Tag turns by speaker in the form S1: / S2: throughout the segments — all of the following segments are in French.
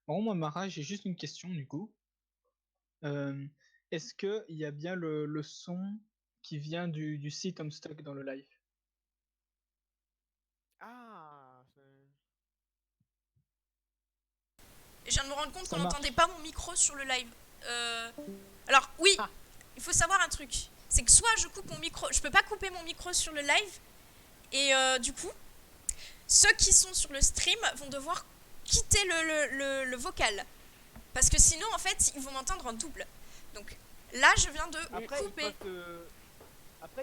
S1: Bon, moi, Mara, j'ai juste une question du coup. Euh, Est-ce qu'il y a bien le son qui vient du site Homestuck dans le live?
S2: Ah,
S3: Et je viens de me rendre compte qu'on
S1: Ça
S3: n'entendait
S1: marche.
S3: pas mon micro sur le live. Alors oui,
S2: Ah.
S3: il faut savoir un truc. C'est que soit je coupe mon micro, je peux pas couper mon micro sur le live, et du coup, ceux qui sont sur le stream vont devoir quitter le vocal. Parce que sinon, en fait, ils vont m'entendre en double. Donc là, je viens de
S2: Après,
S3: couper.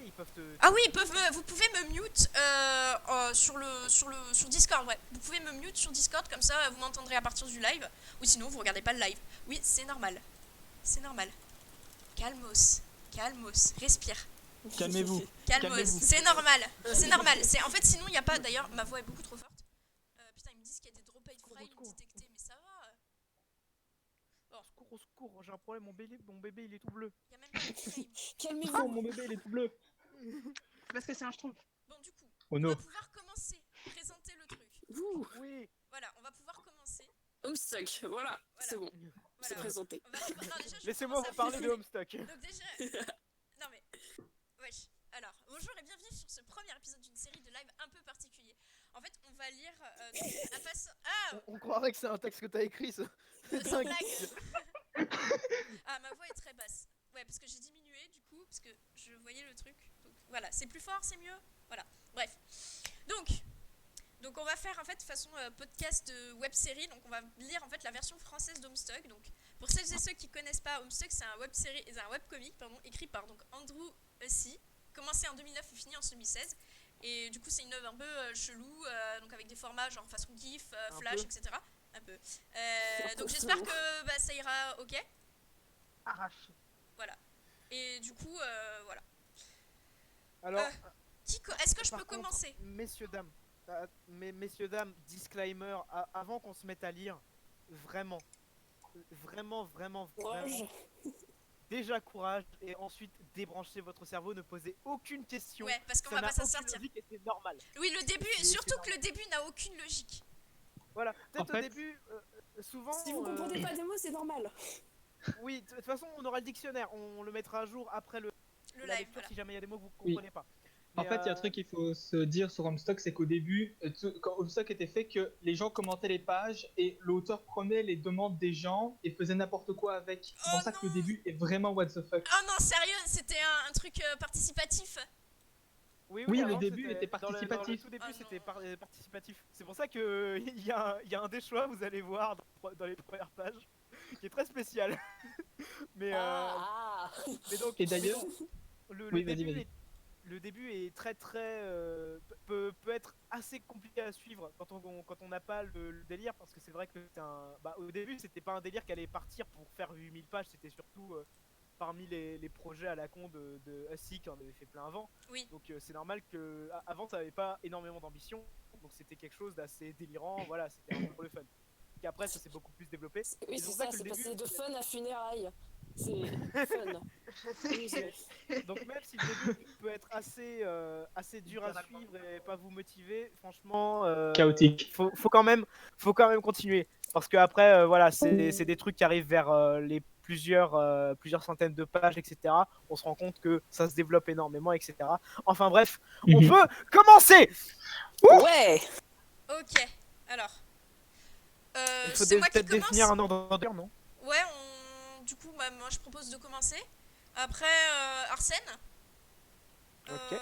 S2: ils peuvent te.
S3: Ah oui, vous pouvez me mute sur Discord, ouais. Vous pouvez me mute sur Discord, comme ça vous m'entendrez à partir du live. Ou sinon, vous regardez pas le live. Oui, c'est normal. C'est normal. Calmos. Calmos. Respire.
S1: Calmez-vous.
S3: Calmos.
S1: Calmez-vous.
S3: C'est normal. C'est normal. En fait, sinon, il n'y a pas. D'ailleurs, ma voix est beaucoup trop forte. Putain, ils me disent qu'il y a des drop files détectés, mais ça va.
S2: Au secours, j'ai un problème, mon bébé il est tout bleu.
S3: Il n'y a même pas de frame.
S1: Oh,
S4: Calmez-vous.
S1: mon bébé, il est tout bleu.
S4: Parce que c'est un schtroumpf.
S3: Bon, du coup,
S1: Oh
S3: on
S1: no.
S3: va pouvoir commencer. Présenter le truc.
S4: Ouh,
S2: Oui.
S3: Voilà, on va pouvoir commencer.
S4: Homestuck, voilà, c'est bon, c'est
S3: Voilà.
S4: présenté.
S3: Non, déjà, je vais
S2: Laissez-moi
S3: commencer
S2: vous
S3: à
S2: parler de Homestuck.
S3: Donc déjà... Non mais... Wesh. Alors, bonjour et bienvenue sur ce premier épisode d'une série de live un peu particulier. En fait, on va lire la façon... Ah
S2: On croirait que c'est un texte que t'as écrit, ça.
S3: Sans blague. Ah, ma voix est très basse. Ouais, parce que j'ai diminué du coup, parce que je voyais le truc. Donc voilà, c'est plus fort, c'est mieux. Voilà, bref. Donc on va faire en fait façon podcast web série. Donc on va lire en fait la version française d'Homestuck. Donc pour celles et ceux qui connaissent pas, Homestuck c'est un web série, c'est un webcomic pardon, écrit par donc Andrew Hussey, commencé en 2009 et fini en 2016. Et du coup c'est une œuvre un peu chelou, donc avec des formats genre façon GIF, Flash, etc. Un peu. Donc j'espère que ça ira ok.
S2: Arrache.
S3: Voilà. Et du coup voilà.
S2: Alors,
S3: Est-ce que je peux
S2: par contre,
S3: commencer?
S2: messieurs, dames, disclaimer, avant qu'on se mette à lire, vraiment,
S4: Courage.
S2: déjà courage, et ensuite débranchez votre cerveau, ne posez aucune question.
S3: Ouais, parce qu'on
S2: Ça
S3: va
S2: n'a
S3: pas s'en
S2: aucune
S3: sortir.
S2: logique et c'est normal.
S3: Oui, le début,
S2: C'est
S3: surtout que
S2: normal.
S3: le début n'a aucune logique.
S2: Voilà, peut-être
S1: En fait-
S2: au début, souvent...
S4: Si vous comprenez pas des mots, c'est normal.
S2: Oui, de toute façon, on aura le dictionnaire, on le mettra à jour après
S3: Le
S2: la
S3: live,
S2: lecture
S3: voilà.
S2: si jamais il y a des mots que vous
S1: Oui.
S2: comprenez pas.
S1: En
S2: Mais,
S1: fait, il y a un truc qu'il faut se dire sur Homestuck, c'est qu'au début, quand Homestuck était fait, que les gens commentaient les pages et l'auteur prenait les demandes des gens et faisait n'importe quoi avec. C'est pour
S3: Oh
S1: ça que le
S3: non.
S1: début est vraiment what the fuck.
S3: Oh non, sérieux, c'était un truc participatif.
S2: Oui,
S1: Oui,
S2: avant,
S1: le début était
S2: dans le
S1: participatif.
S2: tout début,
S3: Ah
S2: c'était
S3: non.
S2: participatif. C'est pour ça que il y a un des choix, vous allez voir dans les premières pages, qui est très spécial. Mais,
S4: Ah,
S2: mais donc,
S1: Et d'ailleurs,
S2: le
S1: oui, vas-y,
S2: début
S1: vas-y.
S2: le début est très peut être assez compliqué à suivre quand on n'a pas le délire, parce que c'est vrai que au début c'était pas un délire qui allait partir pour faire 8000 pages, c'était surtout parmi les projets à la con de Hussey qui en avait fait plein avant.
S3: Oui.
S2: Donc c'est normal que avant ça avait pas énormément d'ambition, donc c'était quelque chose d'assez délirant, voilà, c'était un peu pour le fun. Qu'après ça s'est beaucoup plus développé.
S4: oui,
S2: Et
S4: c'est
S2: pour
S4: ça,
S2: que
S4: c'est
S2: le
S4: passé
S2: début-
S4: de fun à funérailles. C'est fun.
S2: Donc même si le début peut être assez dur à suivre et pas vous motiver, franchement,
S1: Chaotique.
S2: faut quand même continuer, parce que après voilà, c'est des trucs qui arrivent vers les plusieurs centaines de pages, etc. On se rend compte que ça se développe énormément, etc. Enfin bref, on
S1: Mhm.
S2: peut commencer.
S4: Ouais.
S3: Ok, alors.
S2: Il faut
S3: C'est moi qui
S2: peut-être
S3: commence.
S2: définir un ordre d'heure, non?
S3: Ouais, du coup, moi je propose de commencer. Après, Arsène.
S2: Ok.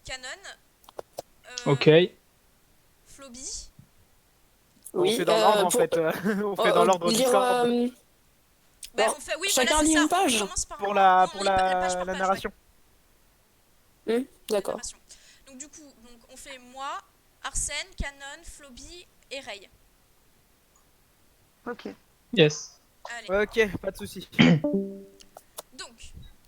S3: Canon.
S1: Ok.
S3: Floby.
S2: On fait dans l'ordre en fait. On fait dans l'ordre Discord.
S3: Bah,
S4: Bon,
S3: on fait, oui,
S4: chacun
S3: voilà, c'est
S4: lit
S3: ça.
S4: une page
S3: On commence par
S2: Pour
S3: on
S2: la
S3: lit page par
S2: la
S3: page,
S2: narration.
S3: ouais.
S4: D'accord.
S3: Narration. Donc du coup, on fait moi, Arsène, Canon, Floby et Ray.
S4: Ok.
S1: Yes.
S3: Allez.
S2: Ok, pas de soucis.
S3: Donc,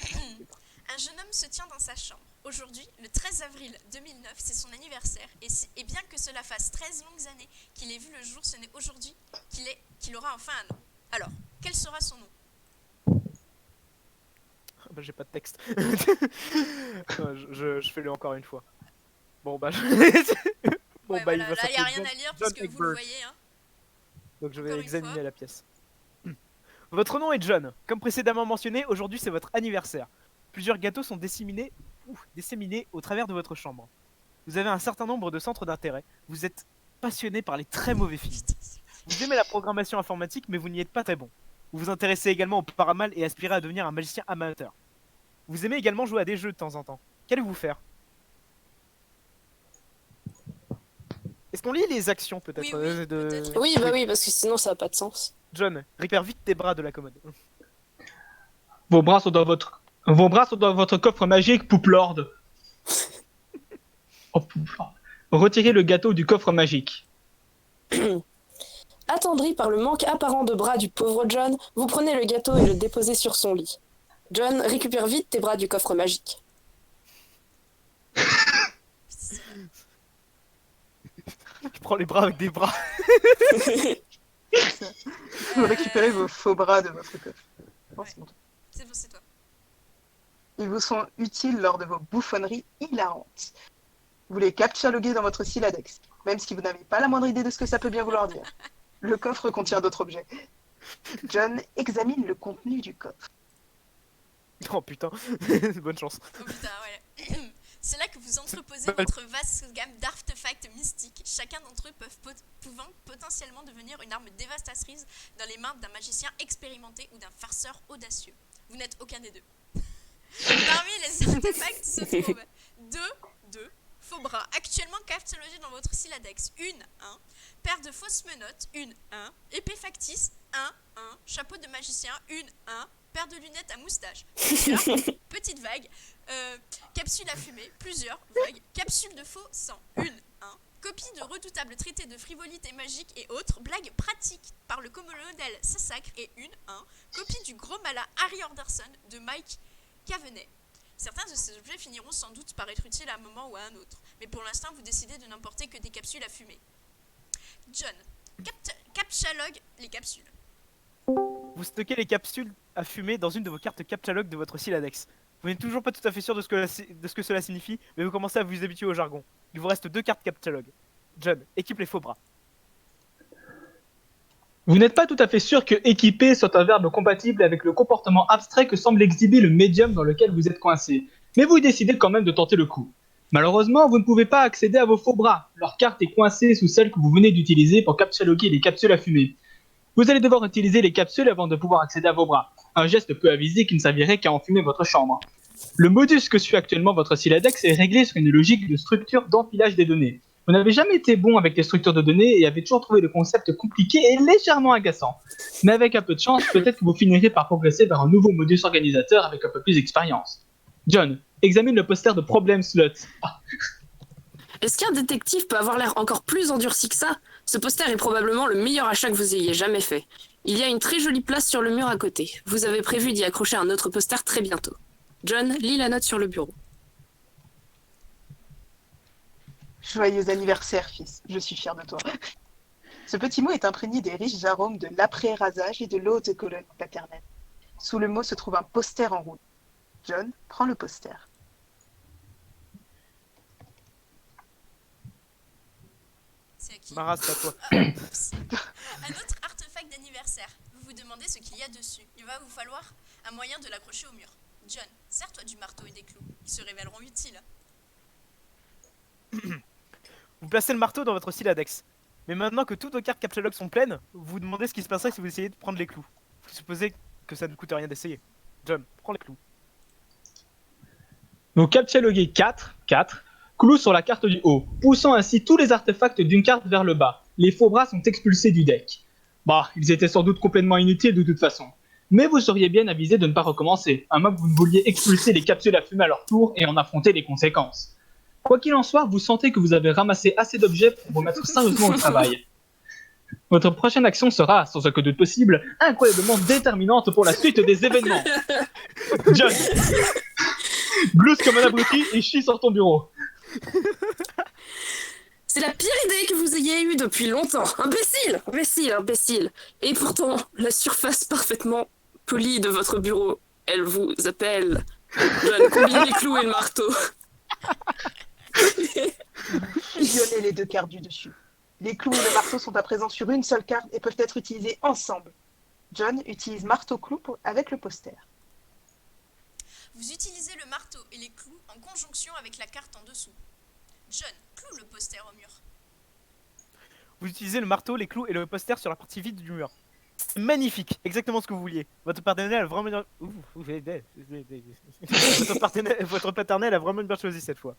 S3: un jeune homme se tient dans sa chambre. Aujourd'hui, le 13 avril 2009, c'est son anniversaire. Et bien que cela fasse 13 longues années qu'il ait vu le jour, ce n'est aujourd'hui qu'il aura enfin un nom. Alors, quel sera son nom?
S2: Bah, j'ai pas de texte. je fais-le encore une fois. Bon bah.
S3: Ouais,
S2: Il
S3: voilà,
S2: va
S3: là, il n'y a
S2: s'appeler
S3: rien à lire parce que vous le voyez. Hein.
S2: Donc je vais
S3: Encore une
S2: examiner
S3: fois.
S2: la pièce. Votre nom est John. Comme précédemment mentionné, aujourd'hui c'est votre anniversaire. Plusieurs gâteaux sont disséminés au travers de votre chambre. Vous avez un certain nombre de centres d'intérêt. Vous êtes passionné par les très mauvais films.
S3: Putain,
S2: Vous aimez la programmation informatique, mais vous n'y êtes pas très bon. Vous vous intéressez également au paramal et aspirez à devenir un magicien amateur. Vous aimez également jouer à des jeux de temps en temps. Qu'allez-vous faire? Est-ce qu'on lit les actions peut-être
S3: Oui, peut-être.
S4: Oui, bah oui, parce que sinon ça n'a pas de sens.
S2: John, récupère vite tes bras de la commode.
S1: Vos bras sont dans votre coffre magique, Pouplord. Oh, Pouplord. Retirez le gâteau du coffre magique.
S4: Attendri par le manque apparent de bras du pauvre John, vous prenez le gâteau et le déposez sur son lit. John, récupère vite tes bras du coffre magique.
S2: Je prends les bras avec des bras.
S5: Vous récupérez vos faux bras de votre coffre. Bon, c'est bon.
S3: C'est bon, c'est toi.
S5: Ils vous sont utiles lors de vos bouffonneries hilarantes. Vous les captchaloguez dans votre Siladex, même si vous n'avez pas la moindre idée de ce que ça peut bien vouloir dire. Le coffre contient d'autres objets. John examine le contenu du coffre.
S2: Oh putain, bonne chance.
S3: Oh putain, ouais. C'est là que vous entreposez votre vaste gamme d'artefacts mystiques, chacun d'entre eux pouvant potentiellement devenir une arme dévastatrice dans les mains d'un magicien expérimenté ou d'un farceur audacieux. Vous n'êtes aucun des deux. Parmi les artefacts se trouvent deux faux bras, actuellement catalogés dans votre Siladex. Un paire de fausses menottes, un épée factice, un chapeau de magicien, un paire de lunettes à moustache, plusieurs petites vagues, capsule à fumer, plusieurs vagues, capsule de faux sang, un copie de redoutables traités de frivolité magique et autres, blagues pratiques par le modèle Sassacre et un copie du gros malin Harry Anderson de Mike Cavenet. Certains de ces objets finiront sans doute par être utiles à un moment ou à un autre, mais pour l'instant vous décidez de n'emporter que des capsules à fumer. John, captchalogue les capsules.
S2: Vous stockez les capsules à fumer dans une de vos cartes captchalogue de votre Siladex. Vous n'êtes toujours pas tout à fait sûr de ce que cela signifie, mais vous commencez à vous habituer au jargon. Il vous reste 2 cartes captchalogue. John, équipe les faux bras.
S1: Vous n'êtes pas tout à fait sûr que équiper soit un verbe compatible avec le comportement abstrait que semble exhiber le médium dans lequel vous êtes coincé, mais vous décidez quand même de tenter le coup. Malheureusement, vous ne pouvez pas accéder à vos faux bras. Leur carte est coincée sous celle que vous venez d'utiliser pour captchaloguer les capsules à fumer. Vous allez devoir utiliser les capsules avant de pouvoir accéder à vos bras, un geste peu avisé qui ne servirait qu'à enfumer votre chambre. Le modus que suit actuellement votre Siladex est réglé sur une logique de structure d'empilage des données. Vous n'avez jamais été bon avec les structures de données et avez toujours trouvé le concept compliqué et légèrement agaçant. Mais avec un peu de chance, peut-être que vous finirez par progresser vers un nouveau modus organisateur avec un peu plus d'expérience. John, examine le poster de Problem Slot.
S4: Est-ce qu'un détective peut avoir l'air encore plus endurci que ça? Ce poster est probablement le meilleur achat que vous ayez jamais fait. Il y a une très jolie place sur le mur à côté. Vous avez prévu d'y accrocher un autre poster très bientôt. John, lis la note sur le bureau.
S5: Joyeux anniversaire, fils. Je suis fier de toi. Ce petit mot est imprégné des riches arômes de l'après-rasage et de l'eau de colonne paternelle. Sous le mot se trouve un poster en rouge. John, prends le poster.
S3: C'est à qui?
S2: Mara, c'est à toi.
S3: Oups. Un autre artefact d'anniversaire. Vous vous demandez ce qu'il y a dessus. Il va vous falloir un moyen de l'accrocher au mur. John, sers-toi du marteau et des clous. Ils se révéleront utiles.
S2: Vous placez le marteau dans votre Siladex. Mais maintenant que toutes vos cartes captchalogue sont pleines, vous vous demandez ce qui se passerait si vous essayez de prendre les clous. Vous supposez que ça ne coûte rien d'essayer. John, prends les clous.
S1: Vous captchaloguez 4 clous sur la carte du haut, poussant ainsi tous les artefacts d'une carte vers le bas. Les faux bras sont expulsés du deck. Bah, ils étaient sans doute complètement inutiles de toute façon. Mais vous seriez bien avisé de ne pas recommencer, à moins que vous ne vouliez expulser les capsules à fumer à leur tour et en affronter les conséquences. Quoi qu'il en soit, vous sentez que vous avez ramassé assez d'objets pour vous mettre sérieusement au travail. Votre prochaine action sera, sans aucun doute possible, incroyablement déterminante pour la suite des événements. John, glousse comme un abruti et chie sur ton bureau.
S4: C'est la pire idée que vous ayez eue depuis longtemps. Imbécile. Et pourtant, la surface parfaitement polie de votre bureau, elle vous appelle. John, combine les clous et le marteau.
S5: Fusionnez les 2 quarts du dessus. Les clous et le marteau sont à présent sur une seule carte et peuvent être utilisés ensemble. John utilise marteau-clou avec le poster.
S3: Vous utilisez le marteau et les clous en conjonction avec la carte en dessous. John, cloue le poster au mur.
S2: Vous utilisez le marteau, les clous et le poster sur la partie vide du mur. Magnifique, exactement ce que vous vouliez. Votre partenaire a vraiment bien... Votre partenaire a vraiment bien choisi cette fois.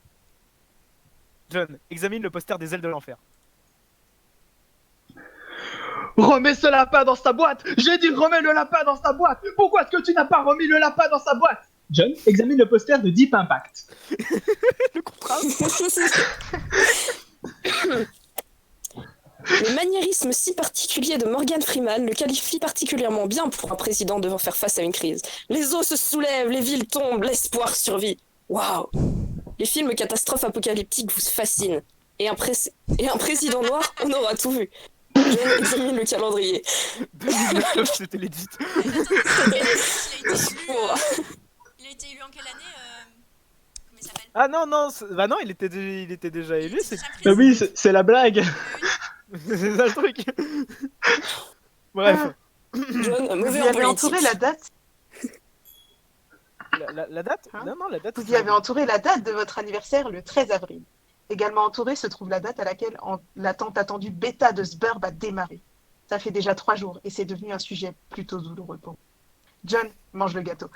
S2: John, examine le poster des ailes de l'enfer.
S1: Remets ce lapin dans sa boîte. J'ai dit remets le lapin dans sa boîte. Pourquoi est-ce que tu n'as pas remis le lapin dans sa boîte? John examine le poster de Deep Impact.
S2: Le contraste.
S4: Le maniérisme si particulier de Morgan Freeman le qualifie particulièrement bien pour un président devant faire face à une crise. Les eaux se soulèvent, les villes tombent, l'espoir survit. Waouh! Les films catastrophes apocalyptiques vous fascinent. Et un président noir, on aura tout vu. Je examine le calendrier.
S2: 2009, c'était legit.
S3: Il a été élu en quelle année Comment il s'appelle?
S2: Ah non, non, bah non, il était déjà élu, c'est
S1: Bah oui, c'est la blague.
S2: c'est ça le truc. Bref.
S4: John,
S5: Vous
S4: mauvais
S5: y
S4: en
S5: avez entouré
S4: politique.
S5: la date.
S2: La date
S5: Hein?
S2: Non, non, la date.
S5: Vous y avez entouré la date de votre anniversaire le 13 avril. Également entourée se trouve la date à laquelle l'attente attendue bêta de Sburb a démarré. Ça fait déjà 3 jours et c'est devenu un sujet plutôt douloureux pour vous. John, mange le gâteau.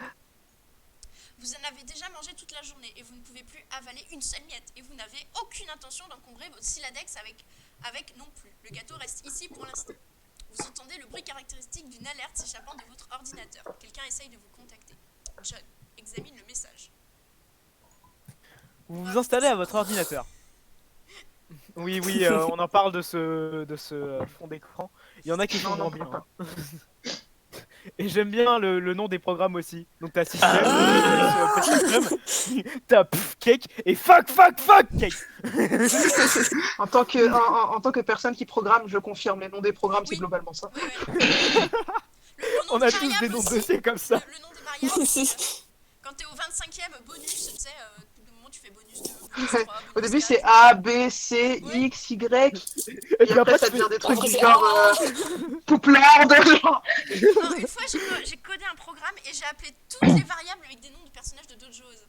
S3: Vous en avez déjà mangé toute la journée et vous ne pouvez plus avaler une seule miette. Et vous n'avez aucune intention d'encombrer votre siladex avec non plus. Le gâteau reste ici pour l'instant. Vous entendez le bruit caractéristique d'une alerte s'échappant de votre ordinateur. Quelqu'un essaye de vous contacter. John, examine le message.
S2: Vous vous installez à votre ordinateur. Oui, oui, on en parle de ce fond d'écran. Il y en a qui font
S5: Non,
S2: moins
S5: non,
S2: bien.
S5: pas.
S2: Hein. Et j'aime bien le nom des programmes aussi. Donc t'as système, t'as cake et fuck cake.
S5: En tant que personne qui programme, je confirme, les noms des programmes, c'est
S3: Oui.
S5: globalement ça.
S3: Ouais, ouais. Le nom
S2: On
S3: des
S2: a tous
S3: variables
S2: des noms de
S3: aussi.
S2: dossiers comme ça.
S3: Le nom des variables, quand t'es au 25e bonus, tu sais, au moment tu fais bonus 2, bonus 3, bonus
S5: Au début,
S3: 4.
S5: c'est A, B, C,
S3: Oui.
S5: X, Y.
S2: Et
S5: Et après, ça
S2: tu
S5: devient
S2: fais-
S5: des trucs du
S4: c'est-
S5: genre Pouplarde, genre.
S3: Non, une fois j'ai codé un programme et j'ai appelé toutes les variables avec des noms de personnages de JoJo's.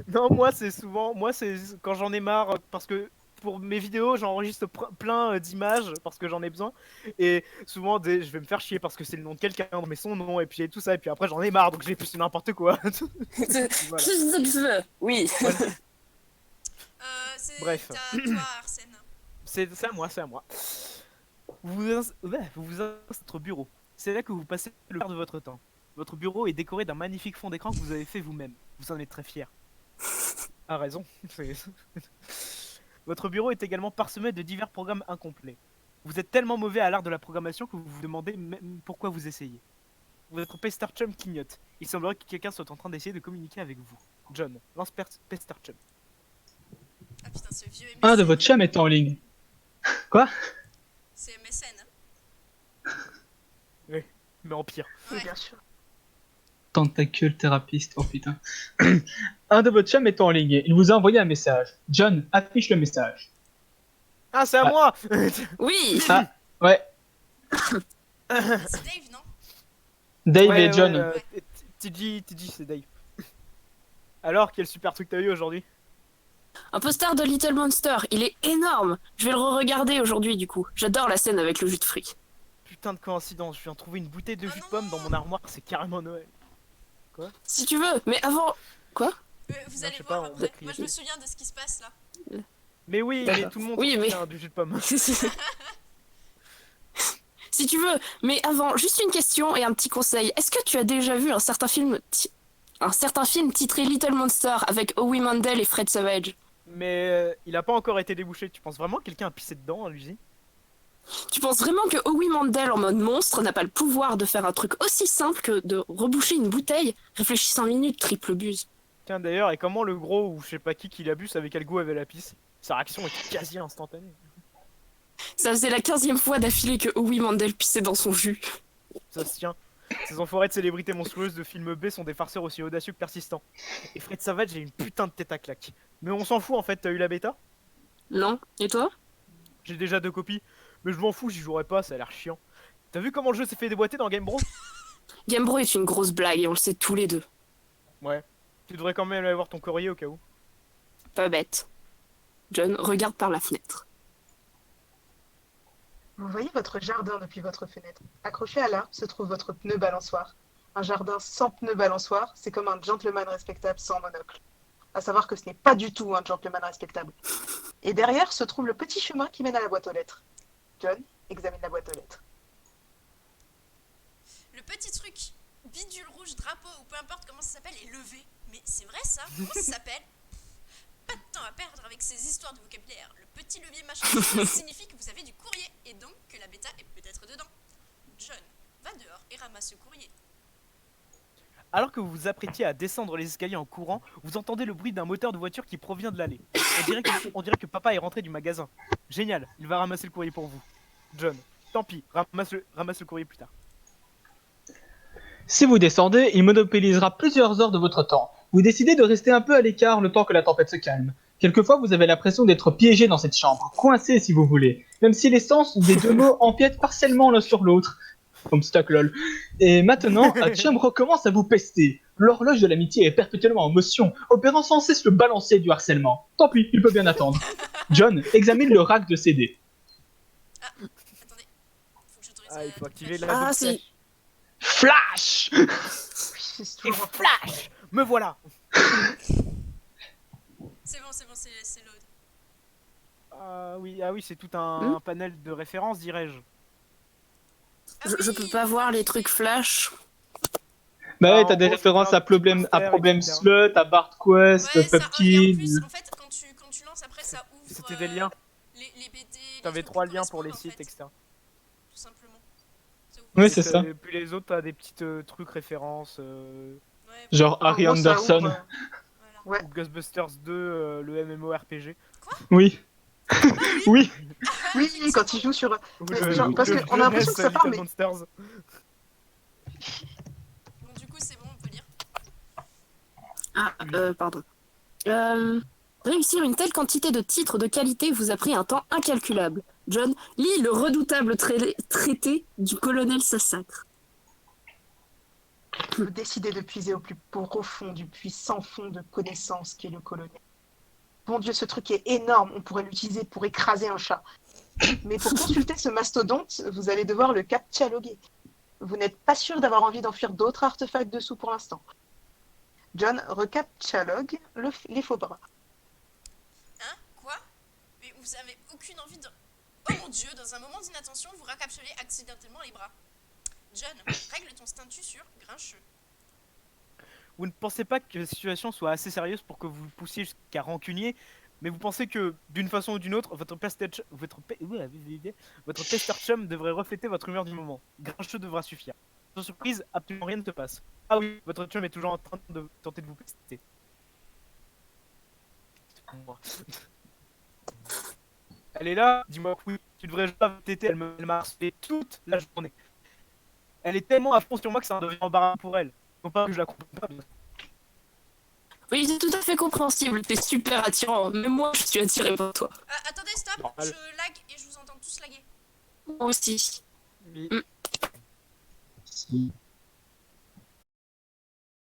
S2: Non, moi c'est souvent, moi c'est quand j'en ai marre parce que pour mes vidéos j'enregistre plein d'images parce que j'en ai besoin et souvent je vais me faire chier parce que c'est le nom de quelqu'un mais son nom et puis tout ça et puis après j'en ai marre donc j'ai plus n'importe quoi. Voilà.
S4: Oui.
S3: C'est
S2: Bref.
S3: à toi, Arsène.
S2: C'est à moi, c'est à moi. Vous vous installez à votre bureau. C'est là que vous passez le quart de votre temps. Votre bureau est décoré d'un magnifique fond d'écran que vous avez fait vous-même. Vous en êtes très fier. Ah raison. Votre bureau est également parsemé de divers programmes incomplets. Vous êtes tellement mauvais à l'art de la programmation que vous vous demandez même pourquoi vous essayez. Votre Pestarchum clignote. Il semblerait que quelqu'un soit en train d'essayer de communiquer avec vous. John, lance Pestarchum.
S3: Ah putain, ce vieux MSN.
S1: Un de votre chum est en ligne. Quoi?
S3: C'est MSN.
S2: Mais en pire.
S3: Ouais.
S5: Bien sûr.
S1: Tentacule thérapeute, oh putain. Un de votre chum est en ligne. Il vous a envoyé un message. John, affiche le message.
S2: Ah c'est à
S1: Ah.
S2: moi.
S4: Oui.
S1: Ah, ouais.
S3: C'est Dave, non?
S1: Dave
S2: Ouais,
S1: et John.
S2: ouais, TG, c'est Dave. Alors, quel super truc t'as eu aujourd'hui?
S4: Un poster de Little Monster, il est énorme. Je vais le re-regarder aujourd'hui du coup. J'adore la scène avec le jus de fruits.
S2: Putain de coïncidence, je viens de trouver une bouteille de
S3: Oh
S2: jus de
S3: non.
S2: pomme dans mon armoire, c'est carrément Noël.
S4: Si tu veux, mais avant...
S3: Vous
S2: Non,
S3: allez
S2: je sais
S3: voir
S2: pas, on
S3: après.
S2: va
S3: Moi je me souviens de ce qui se passe là.
S2: Mais oui,
S4: D'accord.
S2: mais tout le monde
S4: Oui,
S2: s'en
S4: mais-
S2: souvient du jus de pomme.
S4: Si tu veux, mais avant, juste une question et un petit conseil. Est-ce que tu as déjà vu un certain film titré Little Monster avec Howie Mandel et Fred Savage?
S2: Mais il a pas encore été débouché, tu penses vraiment que quelqu'un a pissé dedans, lui?
S4: Tu penses vraiment que Howie Mandel en mode monstre n'a pas le pouvoir de faire un truc aussi simple que de reboucher une bouteille? Réfléchis 5 minutes, triple buse.
S2: Tiens d'ailleurs, et comment le gros ou je sais pas qui l'a bu savait quel goût avait la pisse? Sa réaction était quasi instantanée.
S4: Ça faisait la 15e fois d'affilée que Howie Mandel pissait dans son jus.
S2: Ça se tient. Ces enfoirés de célébrités monstrueuses de film B sont des farceurs aussi audacieux que persistants. Et Fred Savage a une putain de tête à claque. Mais on s'en fout en fait, t'as eu la bêta?
S4: Non. Et toi?
S2: J'ai déjà 2 copies, mais je m'en fous, j'y jouerai pas, ça a l'air chiant. T'as vu comment le jeu s'est fait déboîter dans Game Bro?
S4: Game Bro est une grosse blague et on le sait tous les deux.
S2: Ouais. Tu devrais quand même aller voir ton courrier au cas où.
S4: Pas bête. John, regarde par la fenêtre.
S5: Vous voyez votre jardin depuis votre fenêtre. Accroché à l'arbre se trouve votre pneu balançoire. Un jardin sans pneu balançoire, c'est comme un gentleman respectable sans monocle. À savoir que ce n'est pas du tout un gentleman respectable. Et derrière se trouve le petit chemin qui mène à la boîte aux lettres. John, examine la boîte aux lettres.
S3: Le petit truc bidule rouge, drapeau ou peu importe comment ça s'appelle est levé. Mais c'est vrai ça? Comment ça s'appelle? Pas de temps à perdre avec ces histoires de vocabulaire. Le petit levier machin signifie que vous avez du courrier et donc que la bêta est peut-être dedans. John, va dehors et ramasse le courrier.
S2: Alors que vous vous apprêtiez à descendre les escaliers en courant, vous entendez le bruit d'un moteur de voiture qui provient de l'allée. On dirait que papa est rentré du magasin. Génial, il va ramasser le courrier pour vous. John, tant pis, ramasse le courrier plus tard.
S1: Si vous descendez, il monopolisera plusieurs heures de votre temps. Vous décidez de rester un peu à l'écart le temps que la tempête se calme. Quelquefois, vous avez l'impression d'être piégé dans cette chambre, coincé si vous voulez, même si les sens des deux mots empiètent partiellement l'un sur l'autre. Comme stack lol. Et maintenant, Chum recommence à vous pester. L'horloge de l'amitié est perpétuellement en motion, opérant sans cesse le balancier du harcèlement. Tant pis, il peut bien attendre. John examine le rack de CD.
S3: Ah, attendez. Faut que j'autorise
S2: Ah, il faut activer
S3: la...
S2: la
S4: Ah,
S2: double
S4: c'est-
S1: Flash.
S5: Oui, c'est
S2: Et
S5: toujours un
S2: flash! Me voilà!
S3: C'est bon, c'est load.
S2: Ah oui, c'est tout un panel de références, dirais-je.
S3: Ah
S4: Je
S3: oui,
S4: peux pas voir les trucs flash.
S1: Bah ouais,
S2: Ah,
S1: t'as
S2: en
S1: des
S2: gros,
S1: références
S2: c'est
S1: à
S2: plein de petits
S1: Problem
S2: posters, etc.
S1: Slut, à Bart Quest,
S3: Ouais, ça, et en
S1: Pupkid.
S3: plus, en fait, quand tu lances après, ça ouvre
S2: C'était des liens.
S3: les BD. les
S2: T'avais
S3: trucs
S2: 3
S3: qui
S2: liens pour les
S3: correspondent,
S2: sites,
S3: en fait,
S2: etc.
S3: tout simplement. Ça ouvre.
S1: Oui,
S2: Et
S1: c'est ça.
S2: puis les autres, t'as des petits trucs références.
S3: Ouais,
S1: Genre
S5: En
S1: Harry
S5: gros, ça
S1: Anderson.
S5: ouvre,
S3: voilà.
S5: Ouais.
S2: Ou Ghostbusters 2, le MMORPG.
S1: Oui. Oui.
S5: Oui, quand il joue sur...
S2: Ou
S5: Mais
S2: le,
S5: genre,
S2: ou
S5: parce
S2: le
S5: qu'on a l'impression que ça
S2: Little
S5: part, mais...
S2: Monsters.
S3: Bon, du coup, c'est bon, on peut lire.
S4: Ah, pardon. Réussir une telle quantité de titres de qualité vous a pris un temps incalculable. John, lis le redoutable traité du colonel Sassacre.
S5: Vous décidez de puiser au plus profond du puits sans fond de connaissances qu'est le colonel. Bon Dieu, ce truc est énorme, on pourrait l'utiliser pour écraser un chat. Mais pour consulter ce mastodonte, vous allez devoir le cataloguer. Vous n'êtes pas sûr d'avoir envie d'enfuir d'autres artefacts dessous pour l'instant. John recaptchalogue les faux bras.
S3: Hein? Quoi? Mais vous avez aucune envie de... Oh mon dieu, dans un moment d'inattention, vous racapsulez accidentellement les bras. John, règle ton statut sur grincheux.
S2: Vous ne pensez pas que la situation soit assez sérieuse pour que vous vous poussiez jusqu'à rancunier, mais vous pensez que, d'une façon ou d'une autre, votre tester chum devrait refléter votre humeur du moment. Grincheux devra suffire. Sans surprise, absolument rien ne se passe. Ah oui, votre chum est toujours en train de tenter de vous pester. Elle est là, dis-moi que oui, tu devrais jouer avec Tété, elle m'a harcelé toute la journée. Elle est tellement à fond sur moi que ça devient embarrassant pour elle. Non pas que je la comprends pas, bien sûr.
S4: Oui, c'est tout à fait compréhensible. T'es super attirant. Même moi, je suis attiré par toi.
S3: Attendez, stop,
S2: Normal.
S3: je lag et je vous entends tous laguer.
S4: Moi aussi.
S2: Mais-
S1: Si.